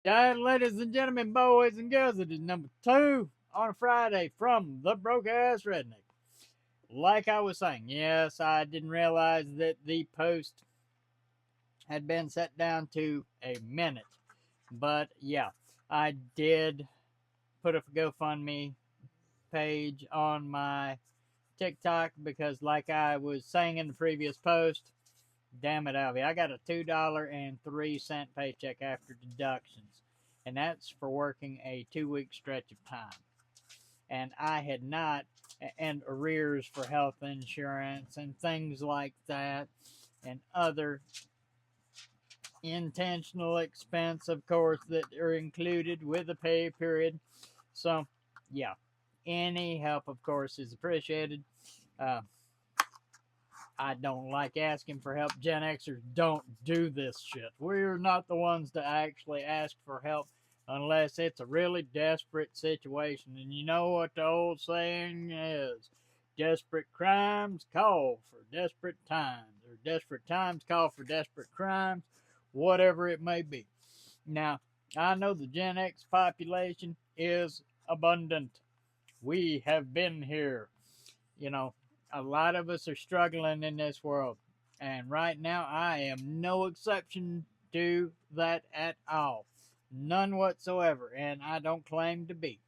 Yeah, ladies and gentlemen, boys and girls, it is number two on a Friday from the Broke Ass Redneck. Like I was saying, yes, I didn't realize that the post had been set down to a minute. But yeah, I did put a GoFundMe page on my TikTok because, like I was saying in the previous post, damn it, Alvy, I got a $2.03 paycheck after deductions, and that's for working a 2 week stretch of time. And I had not, and arrears for health insurance and things like that, and other intentional expense, of course, that are included with the pay period. So, yeah, any help, of course, is appreciated. Uh, I don't like asking for help. Gen Xers don't do this shit. We're not the ones to actually ask for help unless it's a really desperate situation. And you know what the old saying is, desperate crimes call for desperate times, or desperate times call for desperate crimes, whatever it may be. Now, I know the Gen X population is abundant. We have been here. You know, a lot of us are struggling in this world. And right now, I am no exception to that at all. None whatsoever. And I don't claim to be.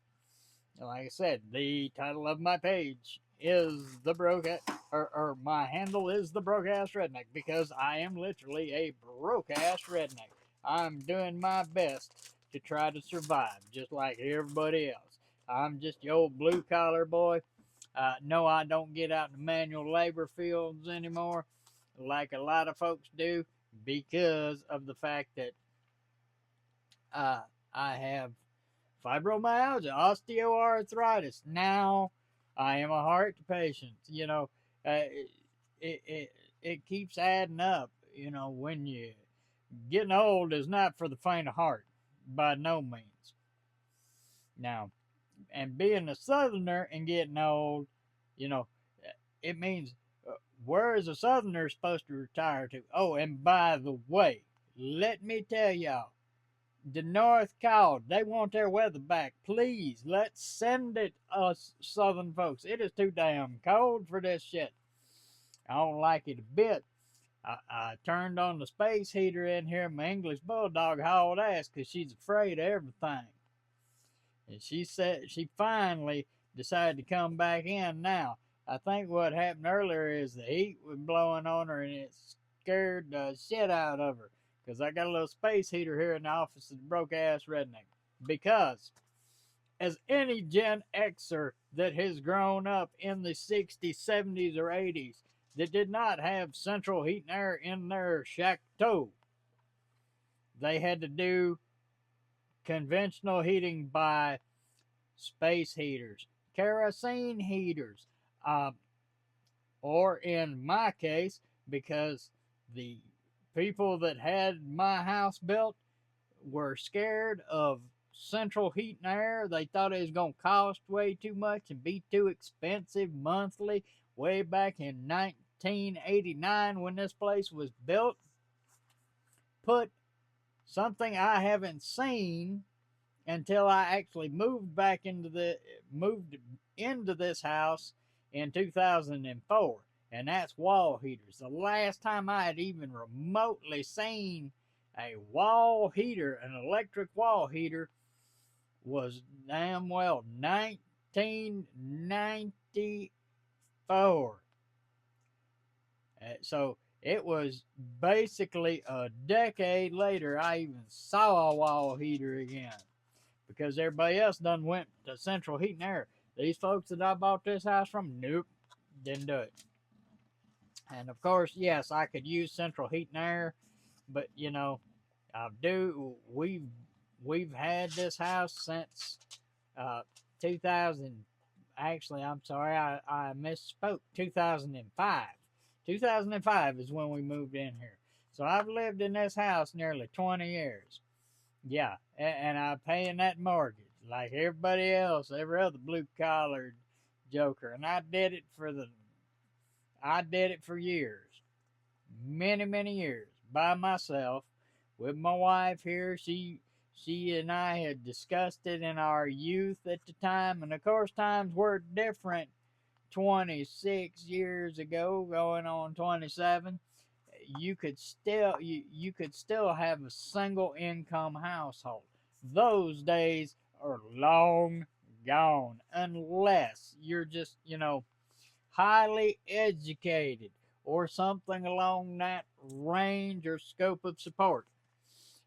Like I said, the title of my page is the broke, or my handle is the broke ass redneck because I am literally a broke ass redneck. I'm doing my best to try to survive, just like everybody else. I'm just your old blue collar boy. No, I don't get out in the manual labor fields anymore like a lot of folks do because of the fact that uh, I have fibromyalgia, osteoarthritis. Now I am a heart patient. It, it, it keeps adding up. When you getting old is not for the faint of heart, by no means. Now, and being a southerner and getting old, you know, it means where is a southerner supposed to retire to? Oh, and by the way, let me tell y'all, the North called. They want their weather back. Please, let's send it, us Southern folks. It is too damn cold for this shit. I don't like it a bit. I turned on the space heater in here. My English bulldog hauled ass because she's afraid of everything. And she said she finally decided to come back in now. I think what happened earlier is the heat was blowing on her and it scared the shit out of her. Because I got a little space heater here in the office of the broke ass redneck. Because, as any Gen Xer that has grown up in the 60s, 70s, or 80s that did not have central heat and air in their chateau, they had to do conventional heating by space heaters, kerosene heaters, uh, or in my case, because the people that had my house built were scared of central heat and air. They thought it was going to cost way too much and be too expensive monthly way back in 1989 when this place was built. Put something I haven't seen until I actually moved into this house in 2004, and that's wall heaters. The last time I had even remotely seen a wall heater, an electric wall heater, was damn well 1994. So it was basically a decade later I even saw a wall heater again because everybody else done went to central heat and air. These folks that I bought this house from, nope, didn't do it. And of course, yes, I could use central heat and air, but I do. We've had this house since 2000. Actually, I'm sorry, I misspoke. 2005. 2005 is when we moved in here. So I've lived in this house nearly 20 years. Yeah, and I'm paying that mortgage like everybody else, every other blue collared joker. And I did it for years, many years by myself with my wife here. She She and I had discussed it in our youth at the time, and of course, times were different 26 years ago, going on 27. You could still have a single income household. Those days are long gone unless you're just, highly educated or something along that range or scope of support.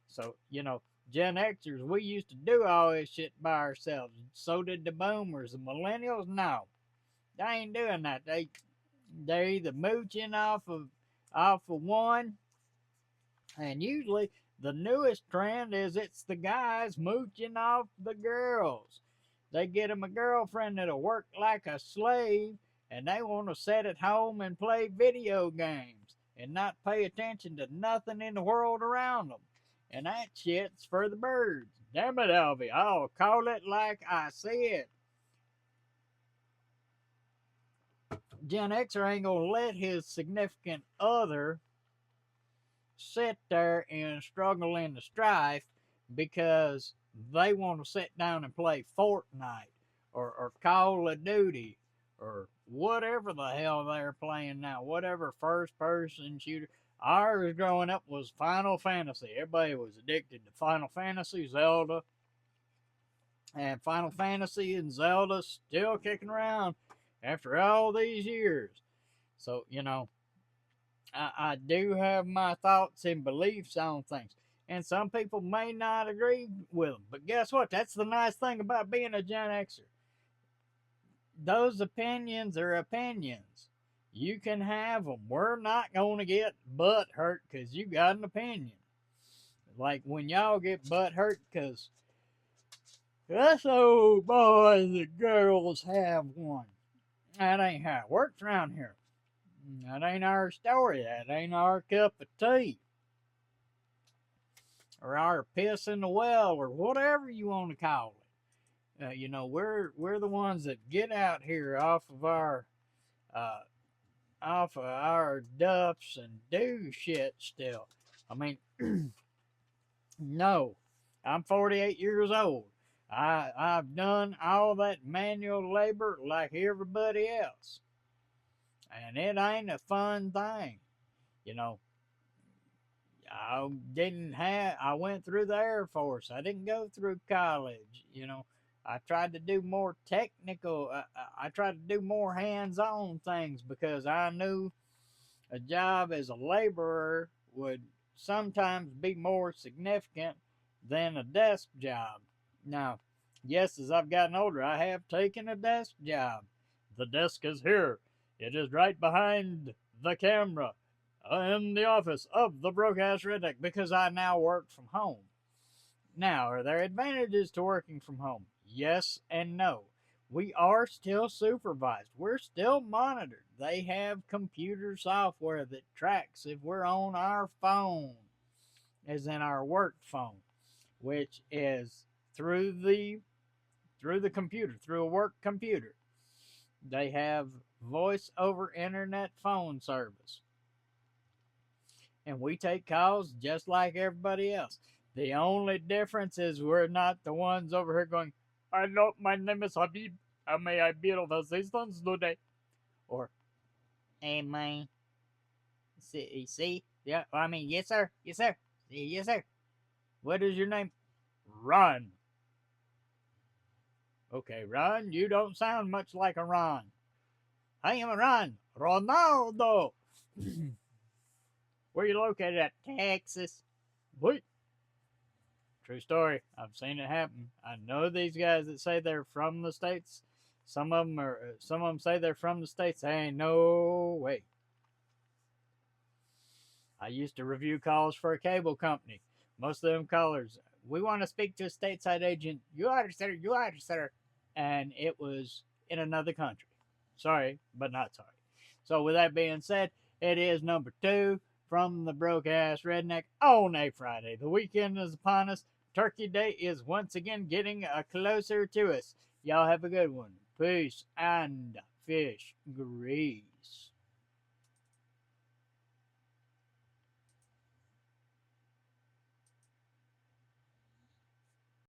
So, Gen Xers, we used to do all this shit by ourselves. So did the boomers. The millennials, no. They ain't doing that. They're either mooching off of one, and usually the newest trend is it's the guys mooching off the girls. They get them a girlfriend that'll work like a slave, and they want to sit at home and play video games and not pay attention to nothing in the world around them. And that shit's for the birds. Damn it, Elvie, I'll call it like I see it. Gen Xer ain't gonna let his significant other sit there and struggle in the strife because they want to sit down and play Fortnite or Call of Duty or whatever the hell they're playing now, whatever first person shooter. Ours growing up was Final Fantasy. Everybody was addicted to Final Fantasy, Zelda, and Final Fantasy and Zelda still kicking around after all these years. So, I do have my thoughts and beliefs on things. And some people may not agree with them. But guess what? That's the nice thing about being a Gen Xer. Those opinions are opinions. You can have them. We're not going to get butt hurt because you got an opinion. Like when y'all get butt hurt because us old boys and girls have one. That ain't how it works around here. That ain't our story. That ain't our cup of tea. Or our piss in the well, or whatever you want to call it. We're the ones that get out here off of our duffs and do shit still. I mean, no, I'm 48 years old. I've done all that manual labor like everybody else. And it ain't a fun thing. I went through the Air Force. I didn't go through college. I tried to do more technical, I tried to do more hands-on things because I knew a job as a laborer would sometimes be more significant than a desk job. Now, yes, as I've gotten older, I have taken a desk job. The desk is here. It is right behind the camera in the office of the broke-ass redneck because I now work from home. Now, are there advantages to working from home? Yes and no. We are still supervised. We're still monitored. They have computer software that tracks if we're on our phone, as in our work phone, which is through the computer, through a work computer. They have voice over internet phone service. And we take calls just like everybody else. The only difference is we're not the ones over here going, "Hello, my name is Habib. How may I be of assistance today?" Or, "Hey, man. See? Yeah, yes, sir. Yes, sir. Yes, sir. What is your name?" "Ron." "Okay, Ron, you don't sound much like a Ron." "I am a Ron. Ronaldo." "Where you located at?" "Texas." "What?" True story. I've seen it happen. I know these guys that say they're from the States. Some of them say they're from the States. There ain't no way. I used to review calls for a cable company. Most of them callers, "We want to speak to a stateside agent." You are, sir. You are, sir." And it was in another country. Sorry, but not sorry. So with that being said, it is number 2 from the broke ass redneck on a Friday. The weekend is upon us. Turkey Day is once again getting closer to us. Y'all have a good one. Peace and fish grease.